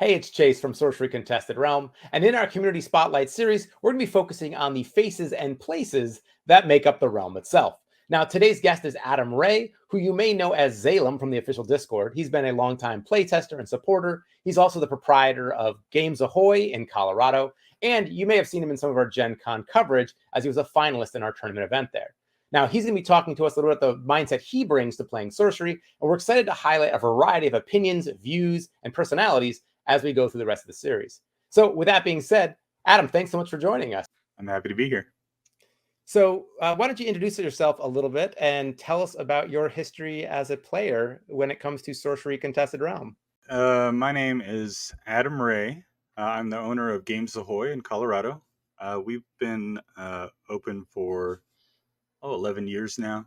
Hey, it's Chase from Sorcery Contested Realm, and in our Community Spotlight series, we're going to be focusing on the faces and places that make up the realm itself. Now, today's guest is Adam Ray, who you may know as Zalem from the official Discord. He's been a longtime playtester and supporter. He's also the proprietor of Games Ahoy in Colorado, and you may have seen him in some of our Gen Con coverage as he was a finalist in our tournament event there. Now, he's going to be talking to us a little bit about the mindset he brings to playing sorcery, and we're excited to highlight a variety of opinions, views, and personalities as we go through the rest of the series. So with that being said, Adam, thanks so much for joining us. I'm happy to be here. So why don't you introduce yourself a little bit and tell us about your history as a player when it comes to Sorcery Contested Realm? My name is Adam Ray. I'm the owner of Games Ahoy in Colorado. We've been open for 11 years now,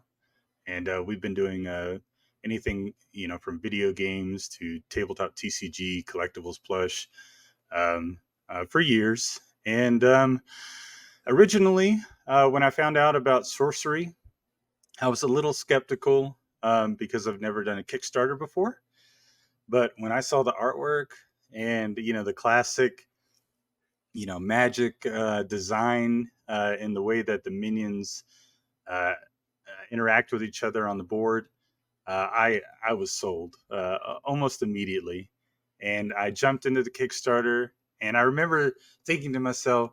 and we've been doing anything from video games to tabletop TCG, collectibles, plush for years. And originally, when I found out about sorcery, I was a little skeptical because I've never done a Kickstarter before. But when I saw the artwork and the classic magic design in the way that the minions interact with each other on the board, I was sold almost immediately, and I jumped into the Kickstarter. And I remember thinking to myself,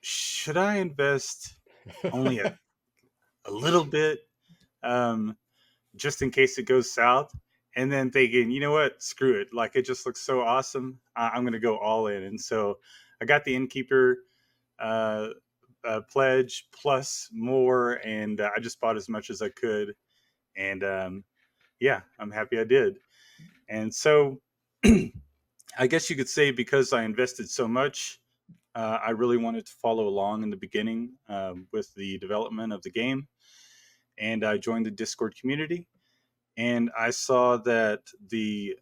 should I invest only a little bit, just in case it goes south? And then thinking, you know what, screw it. Like, it just looks so awesome. I'm going to go all in. And so I got the Innkeeper pledge plus more, and I just bought as much as I could. And yeah, I'm happy I did. And so I guess you could say because I invested so much, I really wanted to follow along in the beginning with the development of the game. And I joined the Discord community, and I saw that the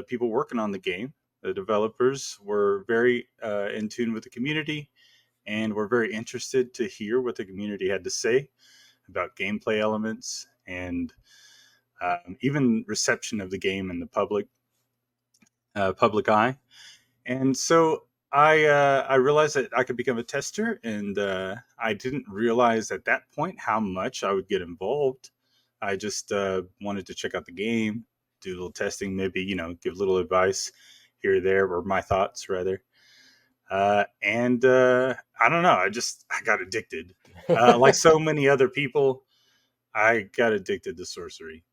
people working on the game, the developers, were very in tune with the community, and were very interested to hear what the community had to say about gameplay elements and even reception of the game in the public eye. And so I realized that I could become a tester, and I didn't realize at that point how much I would get involved. I just wanted to check out the game, do a little testing, maybe give a little advice here or there, or my thoughts rather. And I don't know, I got addicted. Like so many other people, I got addicted to sorcery.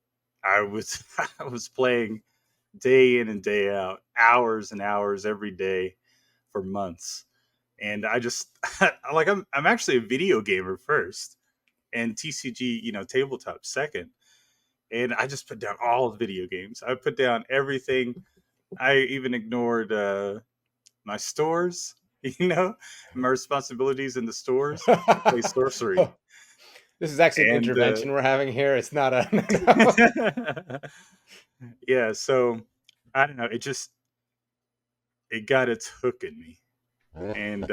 I was I was playing day in and day out, hours and hours every day for months. And I just like I'm actually a video gamer first, and TCG, tabletop second. And I just put down all the video games. I put down everything. I even ignored my stores, my responsibilities in the stores to play sorcery. This is actually an And intervention we're having here. It's not a... yeah, so I don't know. It got its hook in me, and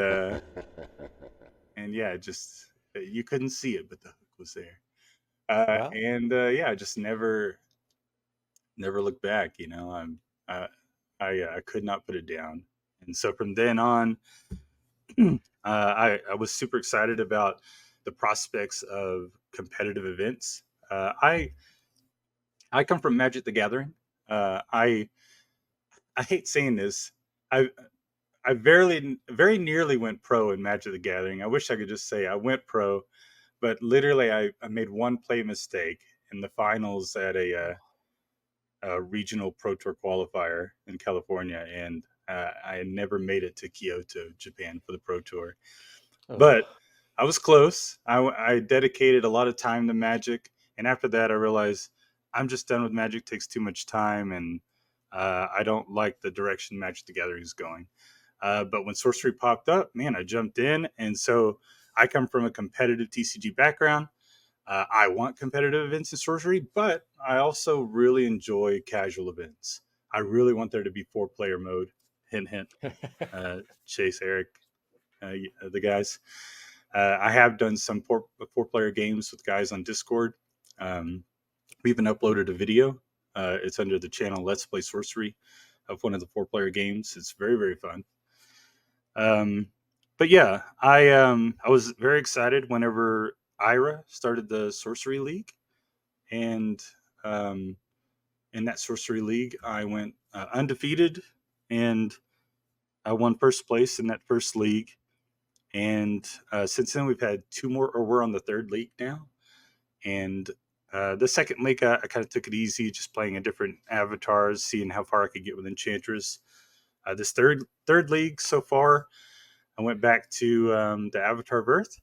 yeah, you couldn't see it, but the hook was there. Well, And yeah, I just never looked back. I could not put it down, and so from then on, I was super excited about the prospects of competitive events. I come from Magic the Gathering. I hate saying this. I I very nearly went pro in Magic the Gathering. I wish I could just say I went pro, but literally I made one play mistake in the finals at a regional Pro Tour qualifier in California, and I never made it to Kyoto, Japan, for the Pro Tour. But I was close. I dedicated a lot of time to Magic, and after that, I realized I'm just done with Magic. It takes too much time, and I don't like the direction Magic the Gathering is going. But when Sorcery popped up, man, I jumped in, and so I come from a competitive TCG background. I want competitive events in Sorcery, but I also really enjoy casual events. I really want there to be 4-player mode. Hint, hint. Chase, Eric, the guys. I have done some 4-player games with guys on Discord. We even uploaded a video. It's under the channel Let's Play Sorcery. of one of the 4-player games. It's very, very fun. But yeah, I was very excited whenever Ira started the Sorcery League, and um, in that Sorcery League, I went undefeated, and I won first place in that first league. And since then, we've had two more, or we're on the third league now. And the second league, I kind of took it easy, just playing a different avatars, seeing how far I could get with Enchantress. This third league so far, I went back to the Avatar of Earth,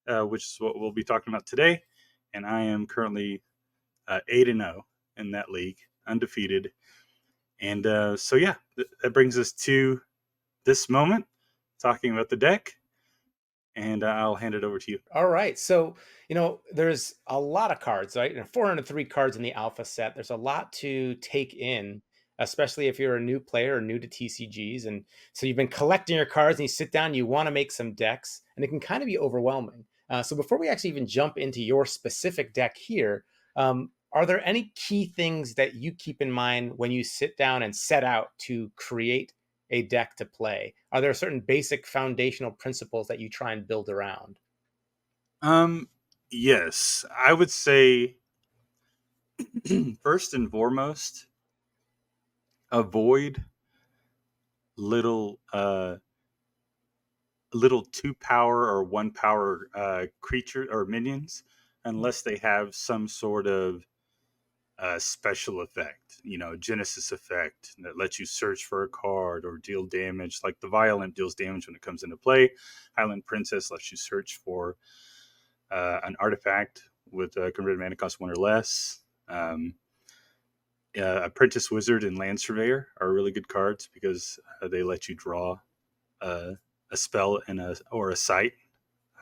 which is what we'll be talking about today. And I am currently 8-0 in that league, undefeated. And so, yeah, that brings us to this moment, talking about the deck. And I'll hand it over to you. All right. So, there's a lot of cards, right? 403 cards in the alpha set. There's a lot to take in, especially if you're a new player or new to TCGs. And so you've been collecting your cards and you sit down, you want to make some decks, and it can kind of be overwhelming. So before we actually even jump into your specific deck here, are there any key things that you keep in mind when you sit down and set out to create a deck to play? Are there certain basic foundational principles that you try and build around? Yes, I would say first and foremost, avoid little little 2-power or 1-power creature or minions, unless they have some sort of special effect, Genesis effect that lets you search for a card or deal damage. Like the Violent deals damage when it comes into play. Highland Princess lets you search for an artifact with a converted mana cost 1 or less. Apprentice Wizard and Land Surveyor are really good cards because they let you draw a spell and a sight,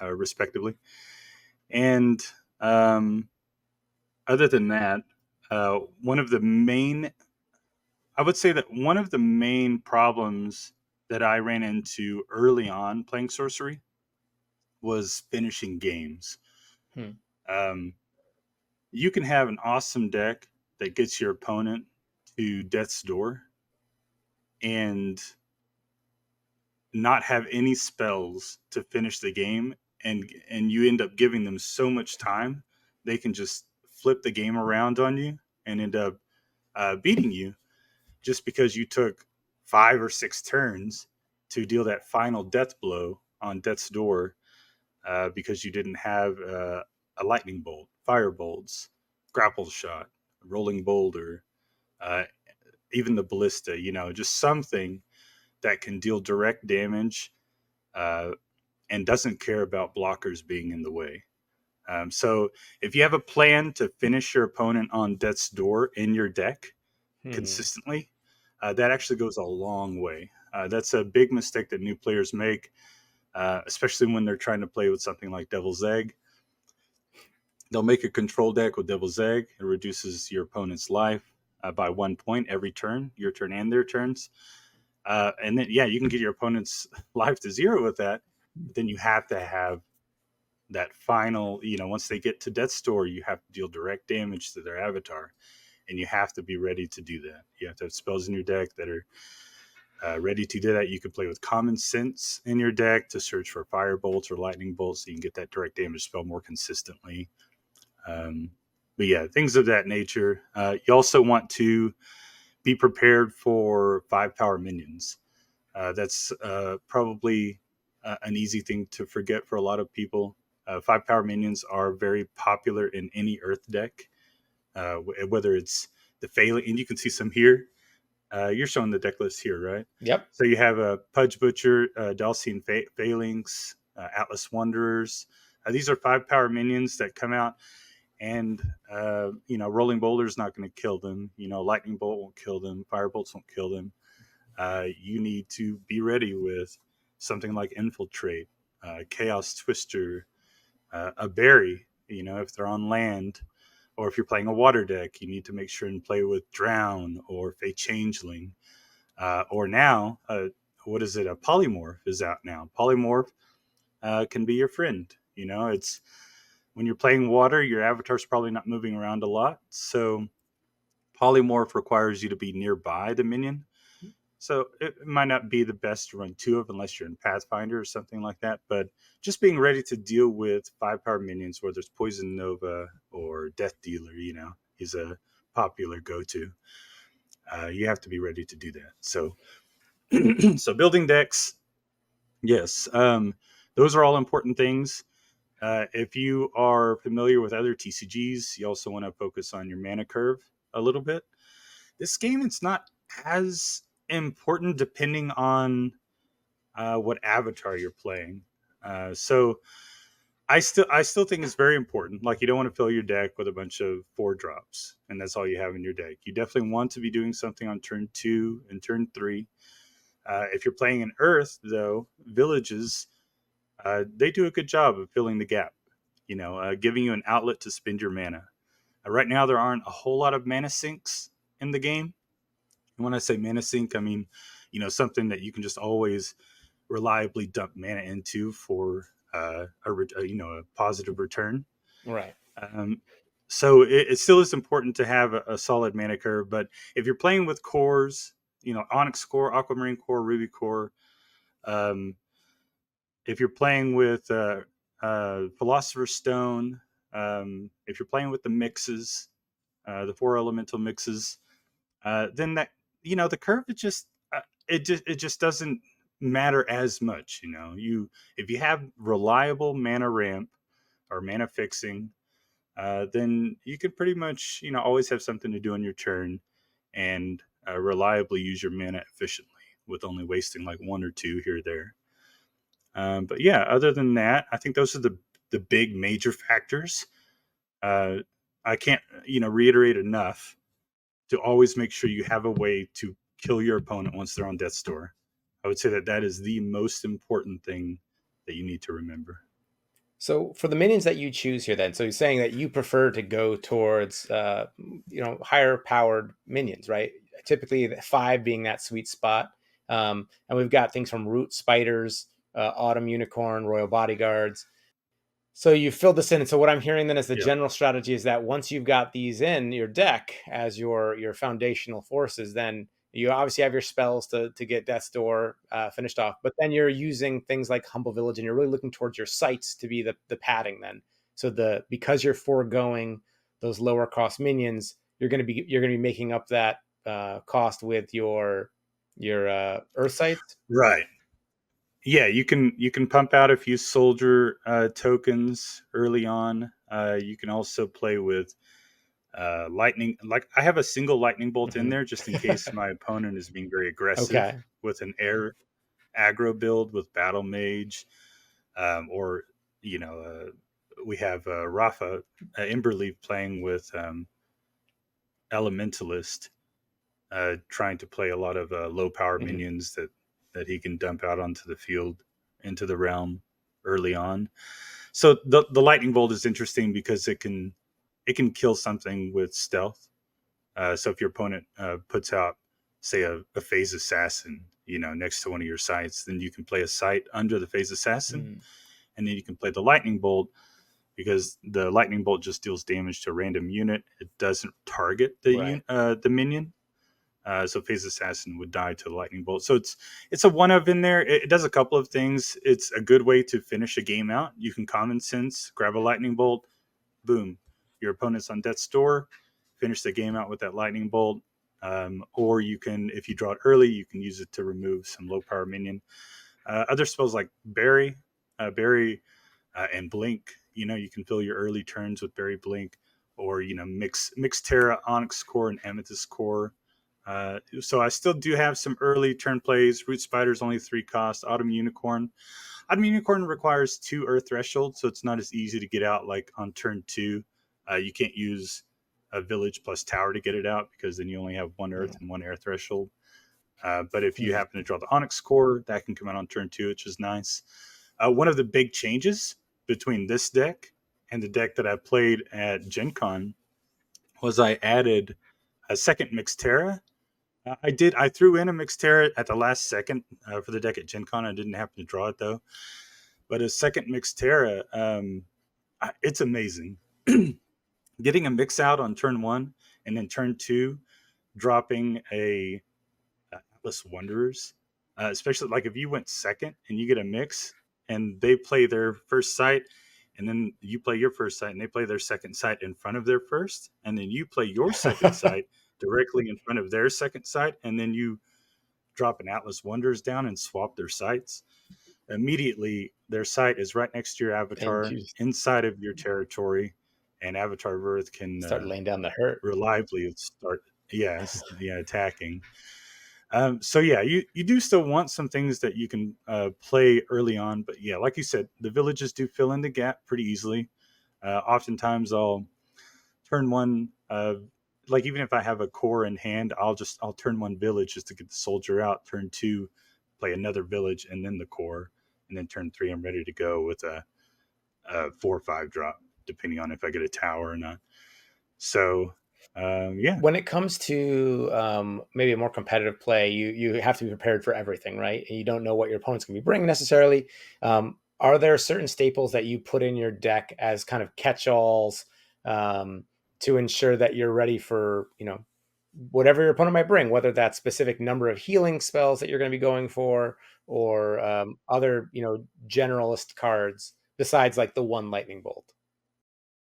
respectively. And other than that, one of the main problems that I ran into early on playing Sorcery was finishing games. Um, you can have an awesome deck that gets your opponent to death's door and not have any spells to finish the game, and you end up giving them so much time they can just flip the game around on you and end up beating you just because you took 5 or 6 turns to deal that final death blow on death's door, because you didn't have a lightning bolt, fire bolts, grapple shot, rolling boulder, uh, even the ballista, just something that can deal direct damage uh, and doesn't care about blockers being in the way. So if you have a plan to finish your opponent on death's door in your deck consistently, that actually goes a long way. That's a big mistake that new players make, especially when they're trying to play with something like Devil's Egg. They'll make a control deck with Devil's Egg. It reduces your opponent's life by 1 point every turn, your turn and their turns. And then, you can get your opponent's life to 0 with that. But then you have to have that final, once they get to death's door, you have to deal direct damage to their avatar. And you have to be ready to do that. You have to have spells in your deck that are ready to do that. You can play with Common Sense in your deck to search for fire bolts or lightning bolts so you can get that direct damage spell more consistently. But yeah, things of that nature. You also want to be prepared for 5-power minions. That's probably an easy thing to forget for a lot of people. 5-power minions are very popular in any Earth deck, whether it's the Failing, and you can see some here. You're showing the deck list here, right? Yep. So you have a Pudge Butcher, Dalcian Phalanx, Atlas Wanderers. These are 5-power minions that come out, and Rolling Boulder is not going to kill them. Lightning Bolt won't kill them. Fire Bolts won't kill them. You need to be ready with something like Infiltrate, Chaos Twister, a Berry. If they're on land, or if you're playing a water deck, you need to make sure and play with Drown or Fey Changeling. Or now, what is it? A Polymorph is out now. Polymorph can be your friend. It's when you're playing water, your avatar's probably not moving around a lot. So Polymorph requires you to be nearby the minion. So it might not be the best to run two of unless you're in Pathfinder or something like that. But just being ready to deal with 5-power minions, whether it's Poison Nova or Death Dealer, is a popular go-to. You have to be ready to do that. So, so building decks, yes, those are all important things. If you are familiar with other TCGs, you also want to focus on your mana curve a little bit. This game, it's not as important depending on what avatar you're playing. So I still think it's very important. Like, you don't want to fill your deck with a bunch of 4 drops, and that's all you have in your deck. You definitely want to be doing something on turn 2 and turn 3. If you're playing an Earth, though, villages, they do a good job of filling the gap. Giving you an outlet to spend your mana. Right now, there aren't a whole lot of mana sinks in the game. And when I say mana sink, I mean, something that you can just always reliably dump mana into for a positive return. Right. So it still is important to have a solid mana curve. But if you're playing with cores, Onyx core, Aquamarine core, Ruby core, um, if you're playing with Philosopher's Stone, if you're playing with the mixes, the 4 elemental mixes, then that the curve it just doesn't matter as much. If you have reliable mana ramp or mana fixing, then you can pretty much always have something to do on your turn and reliably use your mana efficiently with only wasting like 1 or 2 here or there. But yeah, other than that, I think those are the big major factors. I can't reiterate enough to always make sure you have a way to kill your opponent once they're on death's door. I would say that is the most important thing that you need to remember. So for the minions that you choose here, then, so you're saying that you prefer to go towards, higher powered minions, right? Typically, 5 being that sweet spot, and we've got things from root spiders, autumn unicorn, royal bodyguards. So you filled this in. And so what I'm hearing then is the Yeah. general strategy is that once you've got these in your deck as your foundational forces, then you obviously have your spells to get Death's Door finished off, but then you're using things like Humble Village, and you're really looking towards your sites to be the padding then. So because you're foregoing those lower cost minions, you're gonna be making up that cost with your Earth sites. Right. Yeah, you can pump out a few soldier tokens early on. You can also play with lightning. Like, I have a single lightning bolt in Mhm. there just in case my opponent is being very aggressive Okay. with an air aggro build with battle mage, or we have Rafa Emberleaf playing with Elementalist, trying to play a lot of low power Mhm. minions that he can dump out onto the field into the realm early on. So the lightning bolt is interesting because it can kill something with stealth. So if your opponent puts out, say, a phase assassin, next to one of your sites, then you can play a site under the phase assassin, Mm. and then you can play the lightning bolt, because the lightning bolt just deals damage to a random unit. It doesn't target Right. the minion. So phase assassin would die to the lightning bolt. So it's a one of in there. It does a couple of things. It's a good way to finish a game out. You can common sense grab a lightning bolt, boom, your opponent's on death's door, finish the game out with that lightning bolt. Or you can, if you draw it early, you can use it to remove some low power minion. Other spells like Bury, and Blink. You can fill your early turns with Berry Blink, or mix Terra, Onyx Core, and Amethyst Core. So I still do have some early turn plays. Root Spider's only 3 cost. Autumn Unicorn. Autumn Unicorn requires 2 Earth Threshold, so it's not as easy to get out like on turn 2. You can't use a Village plus Tower to get it out, because then you only have 1 Earth and 1 Air Threshold. But if you Mm. happen to draw the Onyx Core, that can come out on turn 2, which is nice. One of the big changes between this deck and the deck that I played at Gen Con was I added a second Mixterra. I threw in a Mixterra at the last second for the deck at Gen Con. I didn't happen to draw it, though. But a second Mixterra, it's amazing. Getting a mix out on turn 1, and then turn 2 dropping a Atlas Wanderers, especially like if you went second and you get a mix and they play their first site, and then you play your first site and they play their second site in front of their first, and then you play your second site directly in front of their second site, and then you drop an Atlas Wanderers down and swap their sites. Immediately, their site is right next to your And avatar you inside of your territory, and Avatar of Earth can start laying down the hurt. reliably start, attacking. So yeah, you do still want some things that you can play early on, but yeah, like you said, the villages do fill in the gap pretty easily. Oftentimes, I'll turn one. Like even if I have a core in hand, I'll turn one village just to get the soldier out. Turn two, play another village, and then the core, and then turn three, I'm ready to go with a 4 or 5 drop, depending on if I get a tower or not. So yeah. When it comes to maybe a more competitive play, you have to be prepared for everything, right? And you don't know what your opponent's going to be bringing necessarily. Are there certain staples that you put in your deck as kind of catch-alls to ensure that you're ready for, whatever your opponent might bring, whether that's specific number of healing spells that you're going to be going for, or other, generalist cards besides like the one lightning bolt?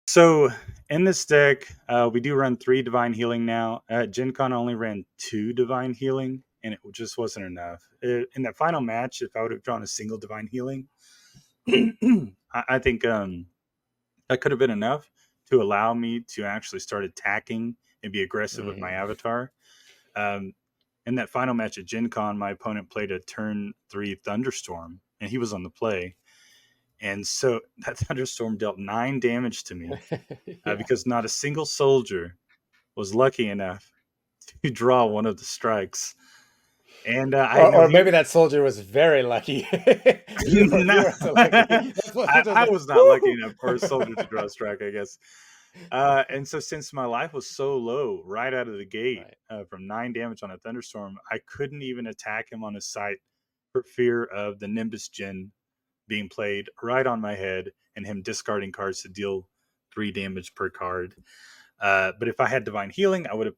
So in this deck, we do run 3 Divine Healing now. At Gen Con, I only ran 2 Divine Healing, and it just wasn't enough. In that final match, if I would have drawn a single Divine Healing, I think that could have been enough to allow me to actually start attacking and be aggressive with my avatar. In that final match at Gen Con, my opponent played a turn 3 Thunderstorm, and he was on the play. And so that Thunderstorm dealt 9 damage to me because not a single soldier was lucky enough to draw one of the strikes. And or maybe that soldier was very lucky. you were so lucky. I was not lucky enough for a soldier to draw a strike, I guess. And so since my life was so low right out of the gate, from 9 damage on a Thunderstorm, I couldn't even attack him on his site for fear of the Nimbus Gen being played right on my head and him discarding cards to deal 3 damage per card. But if I had Divine Healing, I would have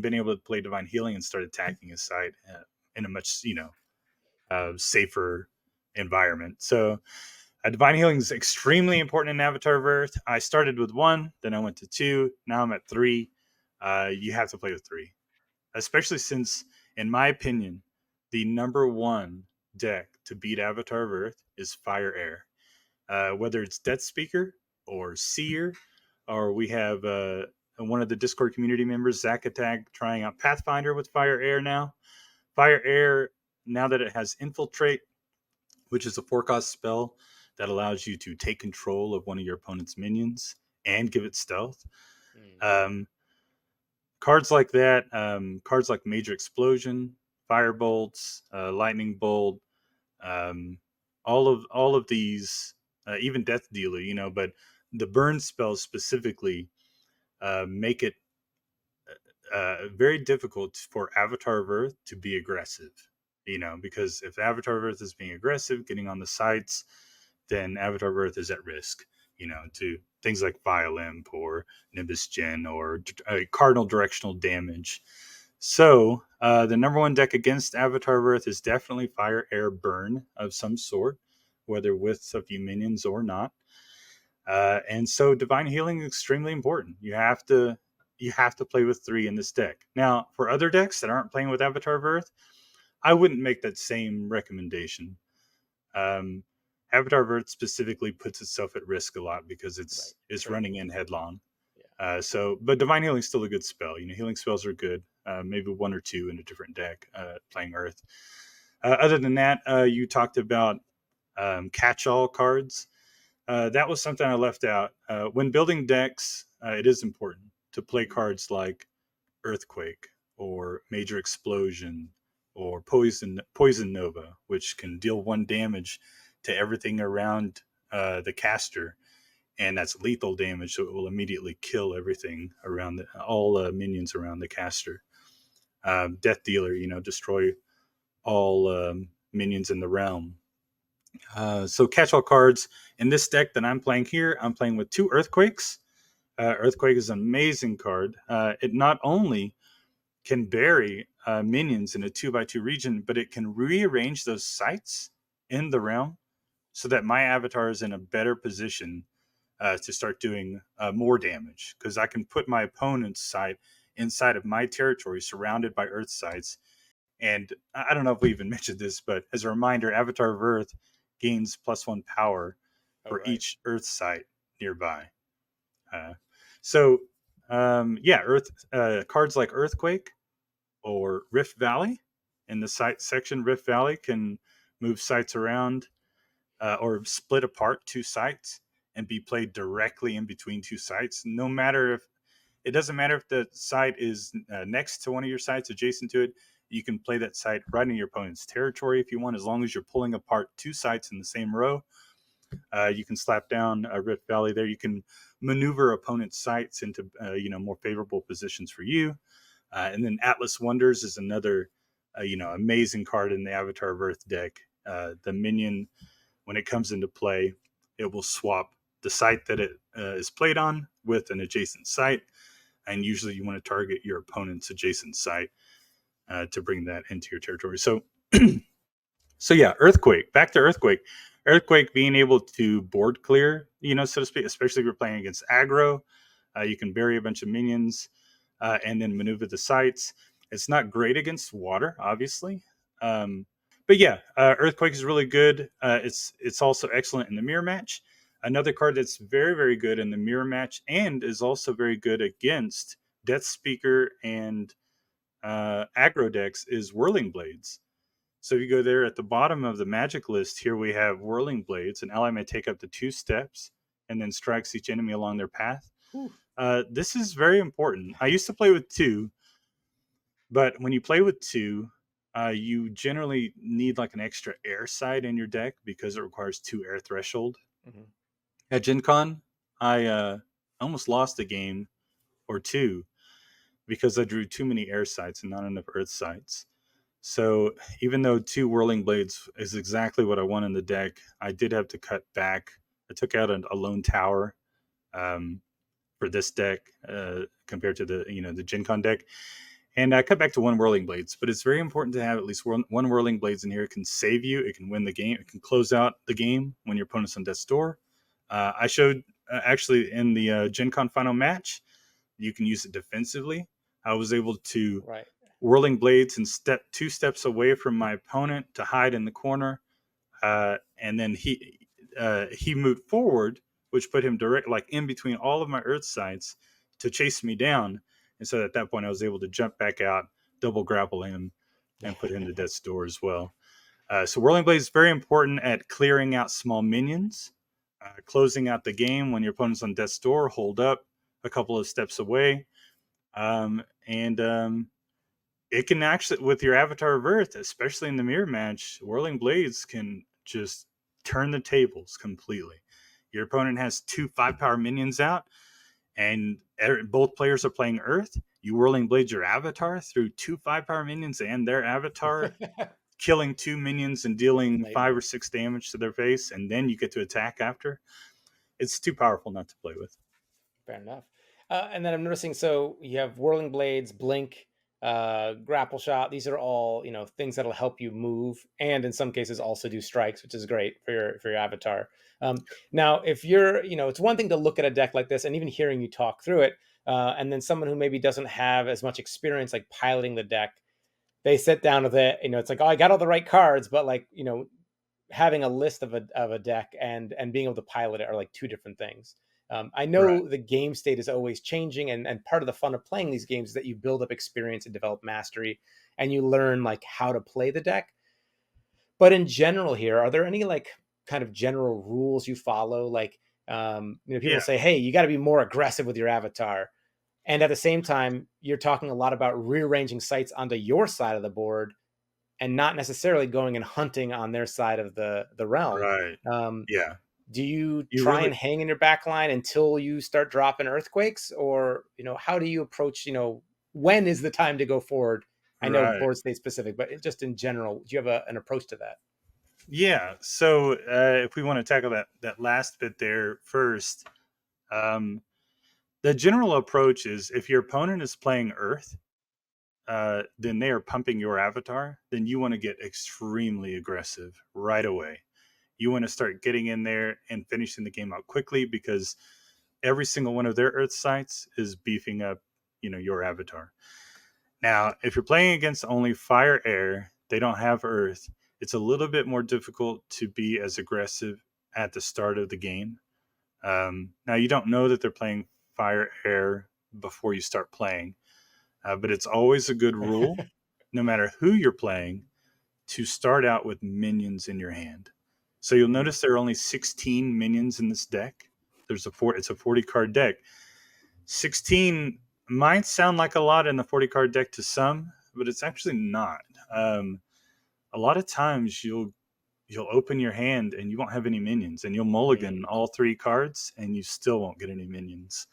been able to play Divine Healing and start attacking his side in a much safer environment. So Divine Healing is extremely important in Avatar of Earth. I started with 1, then I went to 2, now I'm at 3. You have to play with 3, especially since, in my opinion, the number 1 deck to beat Avatar of Earth is Fire Air. Whether it's Death Speaker or Seer, or we have one of the Discord community members, Zach Attack, trying out Pathfinder with Fire Air now. Fire Air, now that it has Infiltrate, which is a 4-cost spell that allows you to take control of one of your opponent's minions and give it stealth. Cards like that, cards like Major Explosion, Firebolts, Lightning Bolt, all of these, even Death Dealer, but the burn spells specifically make it very difficult for Avatar of Earth to be aggressive, because if Avatar of Earth is being aggressive, getting on the sites, then Avatar of Earth is at risk, to things like Violent or Nimbus Gen or Cardinal Directional Damage. So the number 1 deck against Avatar of Earth is definitely Fire Air Burn of some sort, whether with a few minions or not. And so Divine Healing is extremely important. You have to play with 3 in this deck. Now, for other decks that aren't playing with Avatar of Earth, I wouldn't make that same recommendation. Avatar of Earth specifically puts itself at risk a lot because it's running in headlong. But Divine Healing is still a good spell. Healing spells are good. Maybe 1 or 2 in a different deck playing Earth. Other than that, you talked about catch-all cards. That was something I left out. When building decks, it is important to play cards like Earthquake or Major Explosion or Poison Nova, which can deal 1 damage to everything around the caster, and that's lethal damage, so it will immediately kill everything around all minions around the caster. Death Dealer, destroy all minions in the realm. So catch-all cards in this deck that I'm playing here, I'm playing with 2 Earthquakes. Earthquake is an amazing card. It not only can bury minions in a 2x2 region, but it can rearrange those sites in the realm so that my avatar is in a better position to start doing more damage, because I can put my opponent's site inside of my territory surrounded by Earth sites. And I don't know if we even mentioned this, but as a reminder, Avatar of Earth gains +1 power Oh, for right. each Earth site nearby. Uh, so, yeah, Earth cards like Earthquake or Rift Valley in the site section. Rift Valley can move sites around or split apart two sites and be played directly in between two sites. No matter if it doesn't matter if the site is next to one of your sites, adjacent to it. You can play that site right in your opponent's territory if you want, as long as you're pulling apart two sites in the same row. You can slap down a Rift Valley there. You can maneuver opponent's sites into more favorable positions for you. And then Atlas Wonders is another amazing card in the Avatar of Earth deck. The minion, when it comes into play, it will swap the site that it is played on with an adjacent site, and usually you want to target your opponent's adjacent site to bring that into your territory. So yeah, Earthquake. Back to Earthquake. Earthquake being able to board clear, so to speak, especially if you're playing against aggro. You can bury a bunch of minions and then maneuver the sites. It's not great against water, obviously. But yeah, Earthquake is really good. It's also excellent in the mirror match. Another card that's very, very good in the mirror match and is also very good against Death Speaker and aggro decks is Whirling Blades. So if you go there at the bottom of the magic list, here we have Whirling Blades. An ally may take up to 2 steps and then strikes each enemy along their path. This is very important. I used to play with 2, but when you play with 2, you generally need like an extra air side in your deck because it requires 2 air threshold. Mm-hmm. At Gen Con, I almost lost a game or 2 because I drew too many air sites and not enough earth sites. So even though 2 Whirling Blades is exactly what I want in the deck, I did have to cut back. I took out a lone tower for this deck compared to the Gen Con deck. And I cut back to 1 Whirling Blades, but it's very important to have at least one Whirling Blades in here. It can save you. It can win the game. It can close out the game when your opponent's on death's door. I showed actually in the Gen Con final match, you can use it defensively. I was able to Right. Whirling Blades and step 2 steps away from my opponent to hide in the corner, and then he moved forward, which put him direct like in between all of my earth sites to chase me down. And so at that point, I was able to jump back out, double grapple him, and put him to death's door as well. So Whirling Blade is very important at clearing out small minions, closing out the game when your opponent's on death's door. Hold up a couple of steps away, and it can actually, with your Avatar of Earth, especially in the mirror match, Whirling Blades can just turn the tables completely. Your opponent has 2 5-power minions out, and both players are playing Earth. You Whirling Blades your Avatar through 2 5-power minions and their Avatar, killing 2 minions and dealing 5 or 6 damage to their face, and then you get to attack after. It's too powerful not to play with. Fair enough. And then I'm noticing, so you have Whirling Blades, Blink, Grapple Shot. These are all, things that'll help you move, and in some cases also do strikes, which is great for your avatar. Now, if you're, it's one thing to look at a deck like this, and even hearing you talk through it, and then someone who maybe doesn't have as much experience like piloting the deck, they sit down with it. It's like, oh, I got all the right cards, but like, having a list of a deck and being able to pilot it are like 2 different things. I Right. know the game state is always changing, and part of the fun of playing these games is that you build up experience and develop mastery, and you learn like how to play the deck. But in general, here, are there any like kind of general rules you follow? Like, people Yeah. say, hey, you got to be more aggressive with your avatar, and at the same time, you're talking a lot about rearranging sites onto your side of the board and not necessarily going and hunting on their side of the realm. Right. Um, Yeah. do you You try really and hang in your back line until you start dropping earthquakes, or how do you approach, when is the time to go forward? I know right. board state specific, but just in general, do you have an approach to that? Yeah. So if we want to tackle that last bit there first, um, the general approach is if your opponent is playing Earth, then they are pumping your avatar, then you want to get extremely aggressive right away. You want to start getting in there and finishing the game out quickly, because every single one of their earth sites is beefing up, your avatar. Now, if you're playing against only fire air, they don't have earth, it's a little bit more difficult to be as aggressive at the start of the game. Now, you don't know that they're playing fire air before you start playing, but it's always a good rule, no matter who you're playing, to start out with minions in your hand. So you'll notice there are only 16 minions in this deck. It's a 40 card deck. 16 might sound like a lot in the 40 card deck to some, but it's actually not. A lot of times you'll open your hand and you won't have any minions, and you'll mulligan all 3 cards and you still won't get any minions.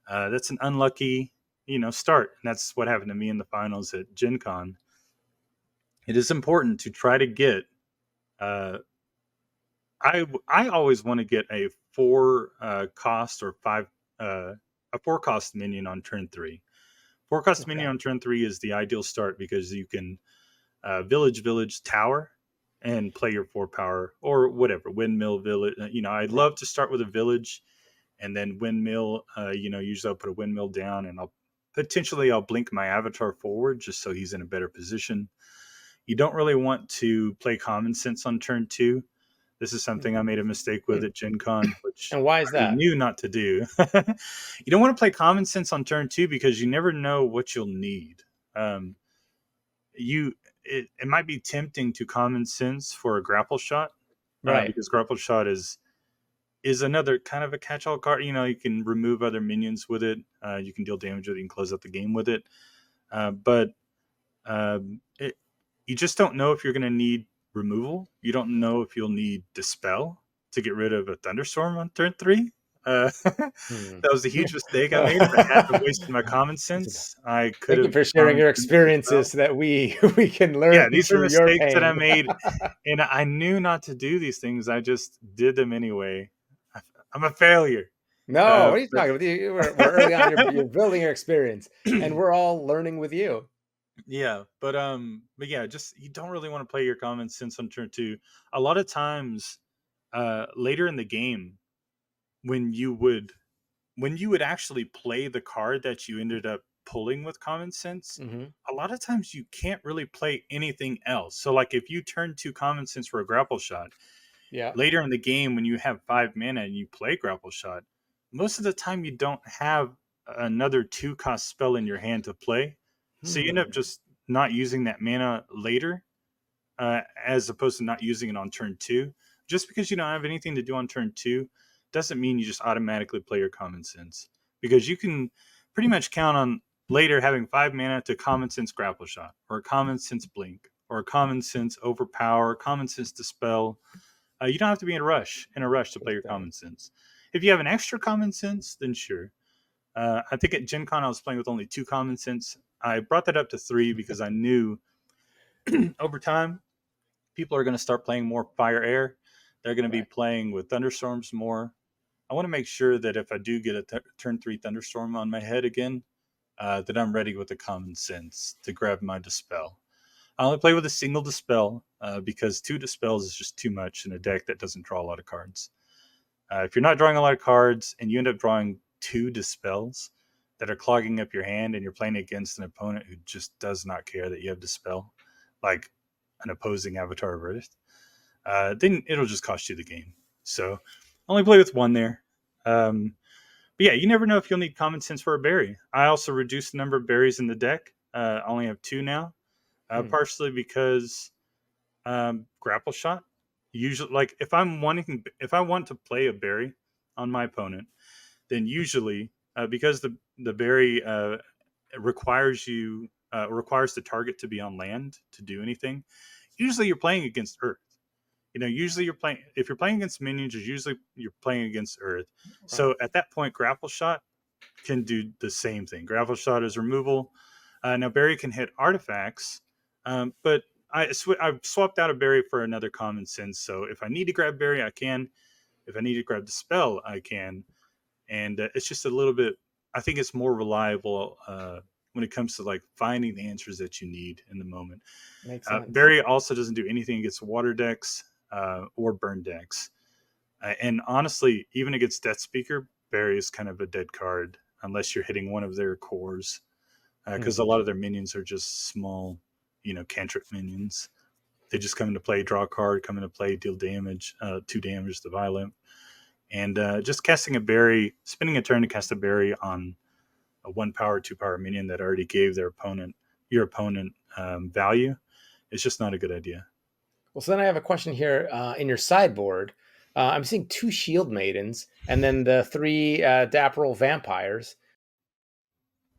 That's an unlucky, start. And that's what happened to me in the finals at Gen Con. It is important to try to get, I always want to get a 4 cost or 5, a 4 cost minion on turn 3. 4 cost minion on turn 3 is the ideal start, because you can village tower and play your 4 power or whatever, windmill, village. I'd love to start with a village and then windmill. Usually I'll put a windmill down and I'll blink my avatar forward just so he's in a better position. You don't really want to play common sense on turn 2. This is something I made a mistake with at Gen Con, which and why is that? I knew not to do. You don't want to play common sense on turn 2 because you never know what you'll need. It might be tempting to common sense for a grapple shot, right? Because grapple shot is another kind of a catch-all card. You can remove other minions with it. You can deal damage with it. You can close out the game with it. But you just don't know if you're going to need removal. You don't know if you'll need Dispel to get rid of a Thunderstorm on turn 3. That was a huge mistake I made. If I hadn't wasted my common sense, I could have. Thank you for sharing your experiences so that we can learn. Yeah, these are mistakes that I made, and I knew not to do these things. I just did them anyway. I'm a failure. No, what are you talking about? We're early on. You're building your experience, and we're all learning with you. Yeah, but yeah, just you don't really want to play your common sense on turn 2. A lot of times, later in the game, when you would actually play the card that you ended up pulling with common sense, a lot of times you can't really play anything else. So like if you turn 2 common sense for a grapple shot, later in the game when you have 5 mana and you play grapple shot, most of the time you don't have another 2 cost spell in your hand to play. So you end up just not using that mana later, as opposed to not using it on turn 2. Just because you don't have anything to do on turn 2 doesn't mean you just automatically play your common sense, because you can pretty much count on later having 5 mana to common sense grapple shot, or a common sense blink, or a common sense overpower, common sense dispel. You don't have to be in a rush to play your common sense. If you have an extra common sense, then sure. I think at Gen Con I was playing with only 2 common sense. I brought that up to 3 because I knew over time people are going to start playing more fire air. They're going to be playing with thunderstorms more. I want to make sure that if I do get a turn 3 thunderstorm on my head again, that I'm ready with the common sense to grab my dispel. I only play with a single dispel because 2 dispels is just too much in a deck that doesn't draw a lot of cards. If you're not drawing a lot of cards and you end up drawing 2 dispels that are clogging up your hand, and you're playing against an opponent who just does not care that you have dispel, like an opposing Avatar of Earth, then it'll just cost you the game. So only play with 1 there. But yeah, you never know if you'll need common sense for a berry. I also reduced the number of berries in the deck. I only have 2 now, partially because grapple shot. Usually, like if I want to play a berry on my opponent, then usually because the berry requires the target to be on land to do anything. Usually, you're playing against Earth. Usually if you're playing against minions, you're playing against Earth. Right. So at that point, grapple shot can do the same thing. Grapple shot is removal. Now berry can hit artifacts, but I've swapped out a berry for another common sense. So if I need to grab berry, I can. If I need to grab the spell, I can. And it's just a little bit. I think it's more reliable when it comes to like finding the answers that you need in the moment. Makes sense. Barry also doesn't do anything against water decks or burn decks. And honestly, even against Death Speaker, Barry is kind of a dead card unless you're hitting one of their cores, because a lot of their minions are just small, cantrip minions. They just come into play, draw a card, come into play, deal damage, 2 damage to Violent. And just casting a berry, spending a turn to cast a berry on a 1 power, 2 power minion that already gave your opponent value, is just not a good idea. Well, so then I have a question here in your sideboard. I'm seeing 2 Shield Maidens and then the 3 Dapperel Vampires.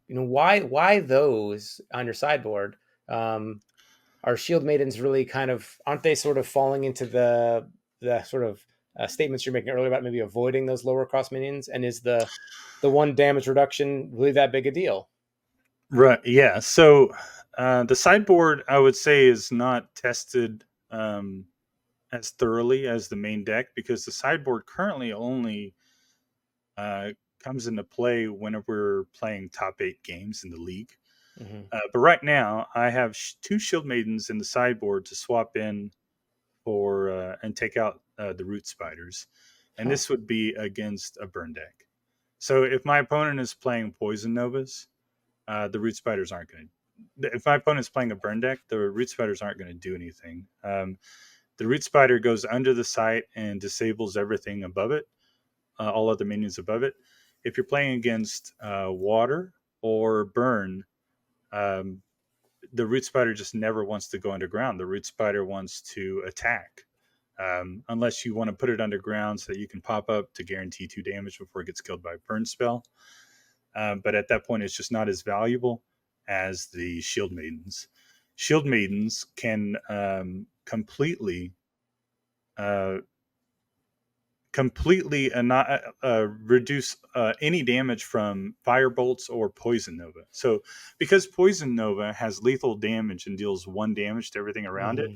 Why those on your sideboard? Are Shield Maidens really kind of, aren't they sort of falling into the sort of statements you're making earlier about maybe avoiding those lower cost minions? And is the 1 damage reduction really that big a deal? Right. Yeah. So the sideboard, I would say, is not tested as thoroughly as the main deck, because the sideboard currently only comes into play whenever we're playing top 8 games in the league. But right now, I have 2 Shield Maidens in the sideboard to swap in for and take out the Root Spiders, and this would be against a burn deck. So if my opponent is playing Poison Novas, the Root Spiders aren't going to. If my opponent is playing a burn deck, the Root Spiders aren't going to do anything. The Root Spider goes under the site and disables everything above it, all other minions above it. If you're playing against water or burn, the Root Spider just never wants to go underground. The Root Spider wants to attack, unless you want to put it underground so that you can pop up to guarantee 2 damage before it gets killed by a burn spell. But at that point, it's just not as valuable as the Shield Maidens. Shield Maidens can completely reduce any damage from Fire Bolts or Poison Nova. So because Poison Nova has lethal damage and deals 1 damage to everything around it,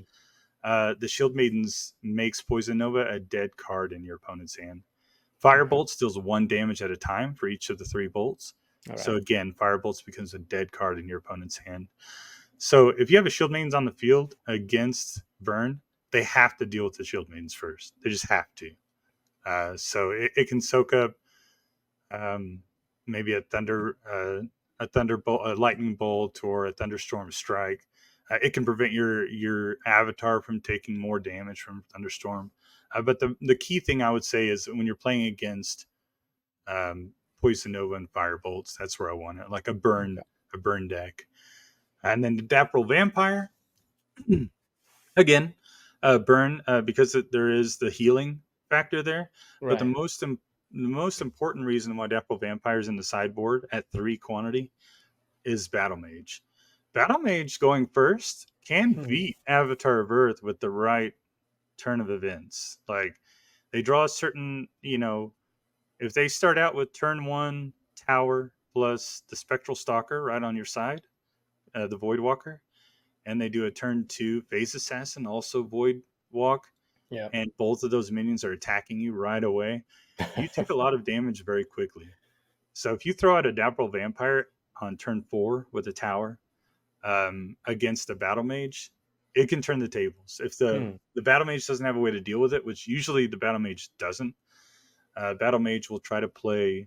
the Shield Maidens makes Poison Nova a dead card in your opponent's hand. Fire Bolts deals 1 damage at a time for each of the 3 bolts. Right. So again, Fire Bolts becomes a dead card in your opponent's hand. So if you have a Shield Maidens on the field against Burn, they have to deal with the Shield Maidens first. They just have to. So it can soak up maybe a thunderbolt, a lightning bolt, or a thunderstorm strike. It can prevent your avatar from taking more damage from thunderstorm. But the key thing I would say is when you're playing against Poison Nova and Fire Bolts, that's where I want it, like a burn deck. And then the Dapperel Vampire, again, burn because there is the healing factor there. Right. But the most important reason why Dapperel Vampire is in the sideboard at 3 quantity is Battle Mage. Battle Mage going first can beat Avatar of Earth with the right turn of events. Like they draw a certain, if they start out with turn 1 Tower plus the Spectral Stalker right on your side, the Void Walker, and they do a turn 2 Phase Assassin, also Void Walk, and both of those minions are attacking you right away, you take a lot of damage very quickly. So if you throw out a Dapperel Vampire on turn 4 with a Tower against a Battle Mage, it can turn the tables. If the Battle Mage doesn't have a way to deal with it, which usually the Battle Mage doesn't, Battle Mage will try to play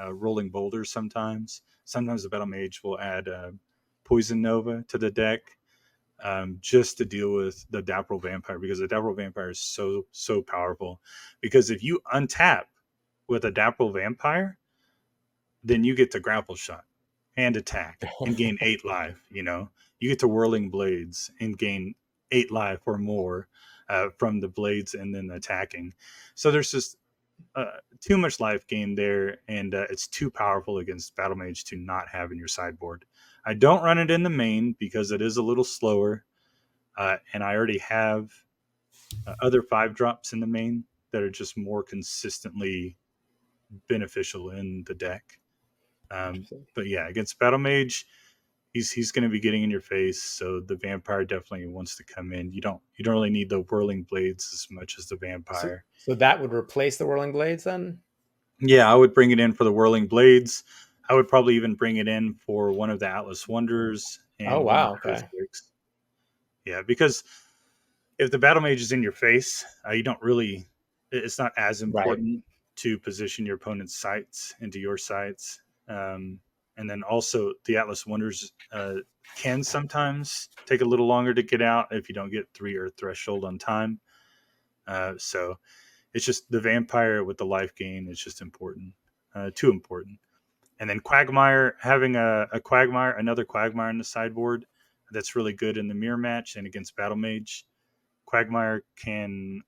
Rolling Boulders sometimes. Sometimes the Battle Mage will add Poison Nova to the deck just to deal with the Dapperel Vampire, because the Dapperel Vampire is so powerful. Because if you untap with a Dapperel Vampire, then you get to Grapple Shot and attack and gain 8 life. You get to Whirling Blades and gain 8 life or more from the blades and then attacking. So there's just too much life gain there, and it's too powerful against Battle Mage to not have in your sideboard. I don't run it in the main because it is a little slower, and I already have other 5-drops in the main that are just more consistently beneficial in the deck. But yeah, against Battle Mage, he's going to be getting in your face, so the Vampire definitely wants to come in. You don't really need the Whirling Blades as much as the Vampire. So that would replace the Whirling Blades then? Yeah, I would bring it in for the Whirling Blades. I would probably even bring it in for one of the Atlas Wonders Oh, and one of wow. the Okay. Earthquakes. Yeah, because if the battle mage is in your face, you don't really. It's not as Right. important to position your opponent's sights into your sights. And then also the Atlas Wonders can sometimes take a little longer to get out if you don't get 3 Earth Threshold on time. So it's just the vampire with the life gain is just important, too important. And then Quagmire, having a Quagmire, another Quagmire in the sideboard, that's really good in the mirror match and against Battle Mage. Quagmire can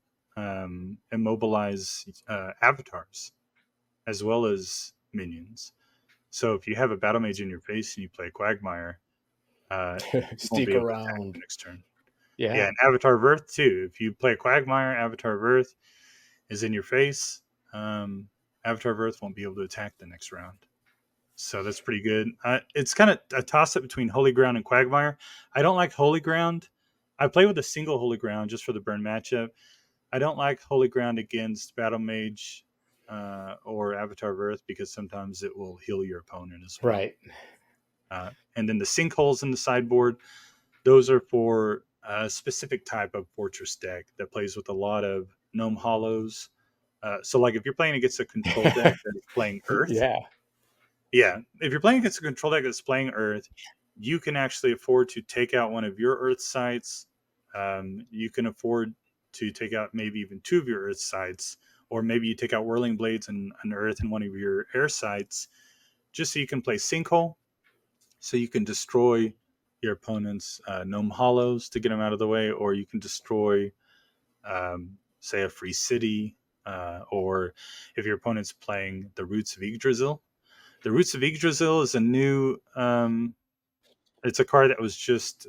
immobilize avatars as well as minions. So if you have a Battle Mage in your face and you play Quagmire, you won't be Sneak able to attack the around. next turn. Yeah, Yeah. and Avatar of Earth too. If you play Quagmire, Avatar of Earth is in your face. Avatar of Earth won't be able to attack the next round. So that's pretty good. It's kind of a toss up between Holy Ground and Quagmire. I don't like Holy Ground. I play with a single Holy Ground just for the burn matchup. I don't like Holy Ground against Battle Mage or Avatar of Earth because sometimes it will heal your opponent as well. Right. And then the sinkholes in the sideboard, those are for a specific type of fortress deck that plays with a lot of gnome hollows. So, like if you're playing against a control deck that is playing Earth, Yeah. yeah, if you're playing against a control deck that's playing Earth, you can actually afford to take out one of your Earth sites. You can afford to take out maybe even 2 of your Earth sites, or maybe you take out Whirling Blades and an Earth and one of your air sites, just so you can play Sinkhole, so you can destroy your opponent's Gnome Hollows to get them out of the way, or you can destroy, say, a free city, or if your opponent's playing the Roots of Yggdrasil. The Roots of Yggdrasil is a new. It's a card that was just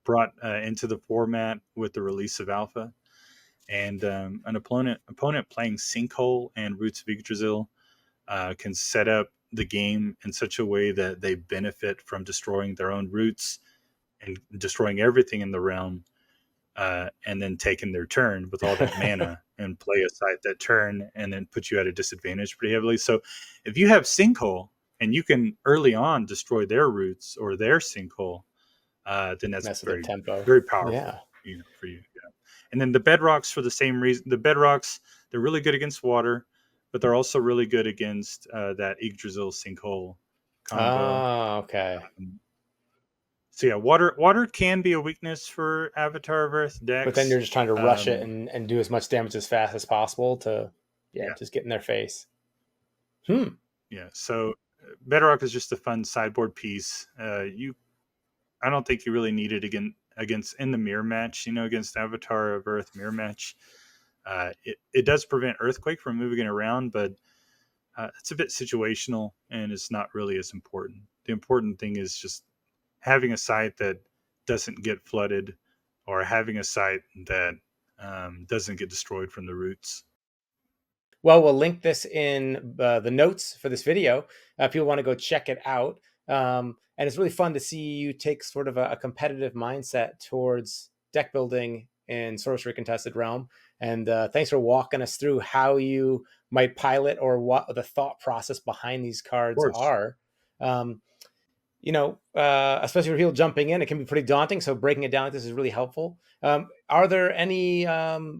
brought into the format with the release of Alpha, and an opponent playing Sinkhole and Roots of Yggdrasil can set up the game in such a way that they benefit from destroying their own roots and destroying everything in the realm, and then taking their turn with all that mana and play a site that turn and then put you at a disadvantage pretty heavily. So if you have Sinkhole and you can early on destroy their roots or their Sinkhole, then that's Mess with the very, tempo. very powerful, Yeah. for you. Yeah. And then the bedrocks for the same reason. The bedrocks, they're really good against water, but they're also really good against that Yggdrasil Sinkhole combo. Oh, okay. Um, so yeah, water can be a weakness for Avatar of Earth But then you're decks. just trying to rush it Um, and do as much damage as fast as possible to, yeah, yeah, just get in their face. Hmm. yeah. So Bedrock is just a fun sideboard piece. I don't think you really need it against in the mirror match. Against Avatar of Earth mirror match, it does prevent Earthquake from moving it around, but it's a bit situational and it's not really as important. The important thing is just having a site that doesn't get flooded, or having a site that doesn't get destroyed from the roots. Well, we'll link this in the notes for this video if you want to go check it out. And it's really fun to see you take sort of a competitive mindset towards deck building in Sorcery Contested Realm. And thanks for walking us through how you might pilot or what the thought process behind these Of cards course. are. Um, especially for people jumping in, it can be pretty daunting. So breaking it down like this is really helpful. Are there any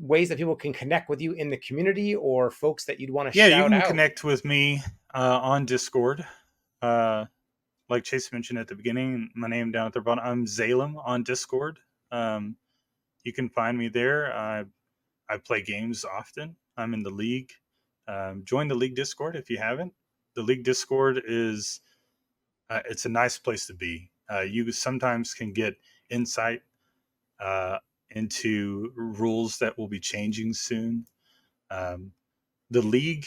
ways that people can connect with you in the community or folks that you'd want to Yeah, you shout can out? connect with me on Discord. Uh, like Chase mentioned at the beginning, my name down at the bottom. I'm Zalem on Discord. Um, you can find me there. I play games often. I'm in the league. Join the league Discord if you haven't. The league Discord is it's a nice place to be. You sometimes can get insight uh, into rules that will be changing soon. Um, the league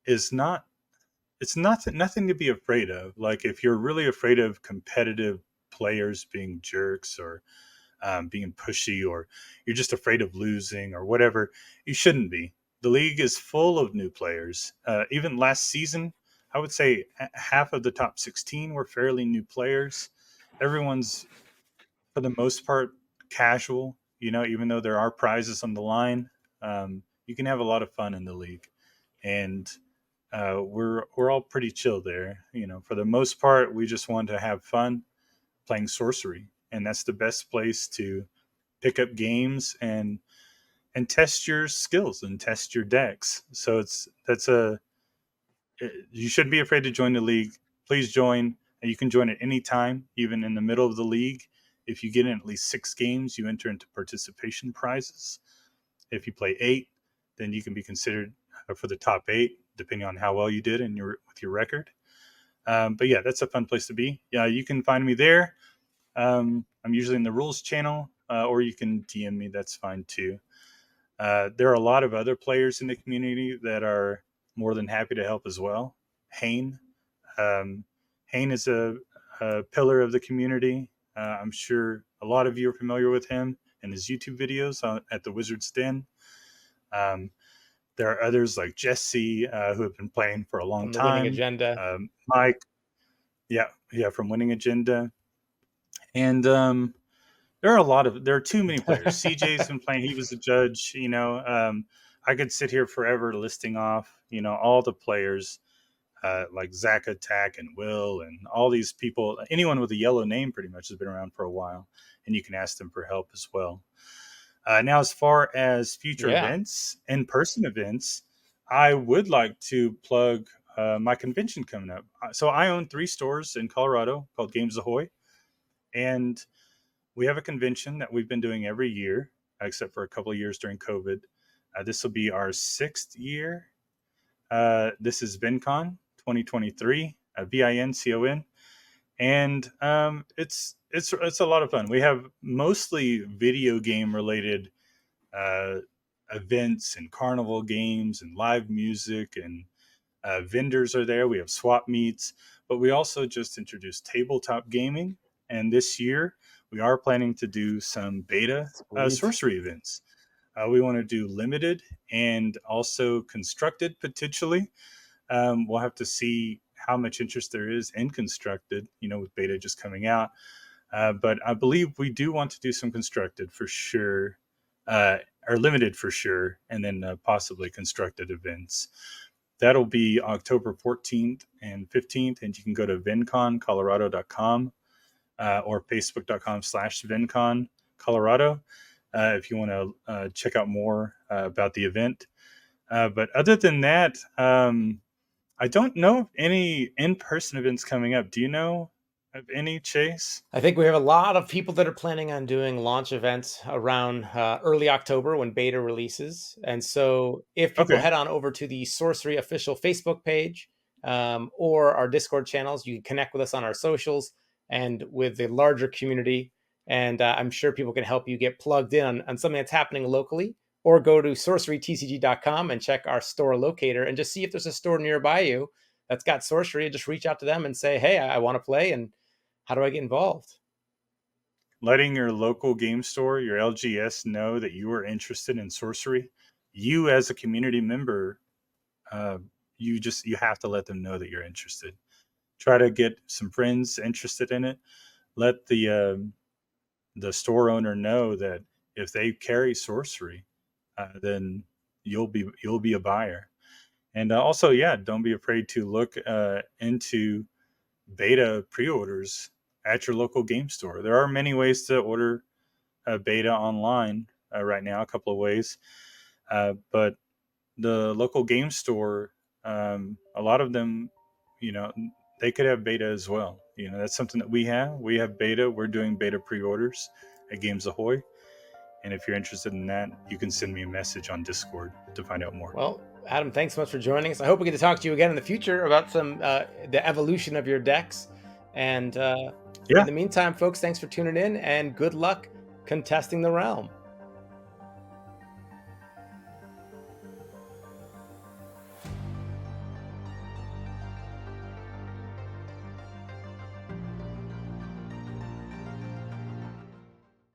is not. It's nothing to be afraid of. Like if you're really afraid of competitive players being jerks or being pushy, or you're just afraid of losing or whatever, you shouldn't be. The league is full of new players. Even last season, I would say half of the top 16 were fairly new players. Everyone's, for the most part, casual, even though there are prizes on the line. You can have a lot of fun in the league. And we're all pretty chill there. For the most part, we just want to have fun playing sorcery, and that's the best place to pick up games and test your skills and test your decks. So you shouldn't be afraid to join the league. Please join. And you can join at any time, even in the middle of the league. If you get in at least 6 games, you enter into participation prizes. If you play 8, then you can be considered for the top 8, depending on how well you did with your record. But yeah, that's a fun place to be. Yeah, you can find me there. I'm usually in the rules channel, or you can DM me. That's fine too. There are a lot of other players in the community that are more than happy to help as well. Hane. Hane is a pillar of the community. I'm sure a lot of you are familiar with him and his YouTube videos at the Wizard's Den. There are others like Jesse, who have been playing for a long From the time. Winning Agenda. Mike, yeah, from Winning Agenda. And there are too many players. CJ's been playing. He was a judge. I could sit here forever listing off, all the players, like Zach Attack and Will and all these people. Anyone with a yellow name pretty much has been around for a while, and you can ask them for help as well. Now, as far as future events, in-person events, I would like to plug my convention coming up. So I own 3 stores in Colorado called Games Ahoy, and we have a convention that we've been doing every year, except for a couple of years during COVID. This will be our 6th year. This is VinCon 2023, VINCON, and it's a lot of fun. We have mostly video game related events and carnival games and live music, and vendors are there. We have swap meets, but we also just introduced tabletop gaming, and this year we are planning to do some beta sorcery events. We want to do limited and also constructed potentially. We'll have to see how much interest there is in constructed, with beta just coming out. But I believe we do want to do some constructed for sure, or limited for sure, and then possibly constructed events. That'll be October 14th and 15th, and you can go to vinconcolorado.com or facebook.com/VinConColorado if you want to check out more about the event. But other than that, I don't know of any in-person events coming up. Do you know of any, Chase? I think we have a lot of people that are planning on doing launch events around early October when beta releases. And so if people head on over to the Sorcery official Facebook page or our Discord channels, you can connect with us on our socials and with the larger community. And I'm sure people can help you get plugged in on something that's happening locally, or go to SorceryTCG.com and check our store locator and just see if there's a store nearby you that's got sorcery, and just reach out to them and say, hey, I want to play, and how do I get involved? Letting your local game store, your LGS, know that you are interested in sorcery. You as a community member, you have to let them know that you're interested. Try to get some friends interested in it. Let the store owner know that if they carry sorcery, then you'll be a buyer. And also, don't be afraid to look into beta pre-orders at your local game store. There are many ways to order beta online right now, a couple of ways. But the local game store, a lot of them, they could have beta as well. That's something that we have. We have beta. We're doing beta pre-orders at Games Ahoy. And if you're interested in that, you can send me a message on Discord to find out more. Well, Adam, thanks so much for joining us. I hope we get to talk to you again in the future about some the evolution of your decks. And in the meantime, folks, thanks for tuning in, and good luck contesting the realm.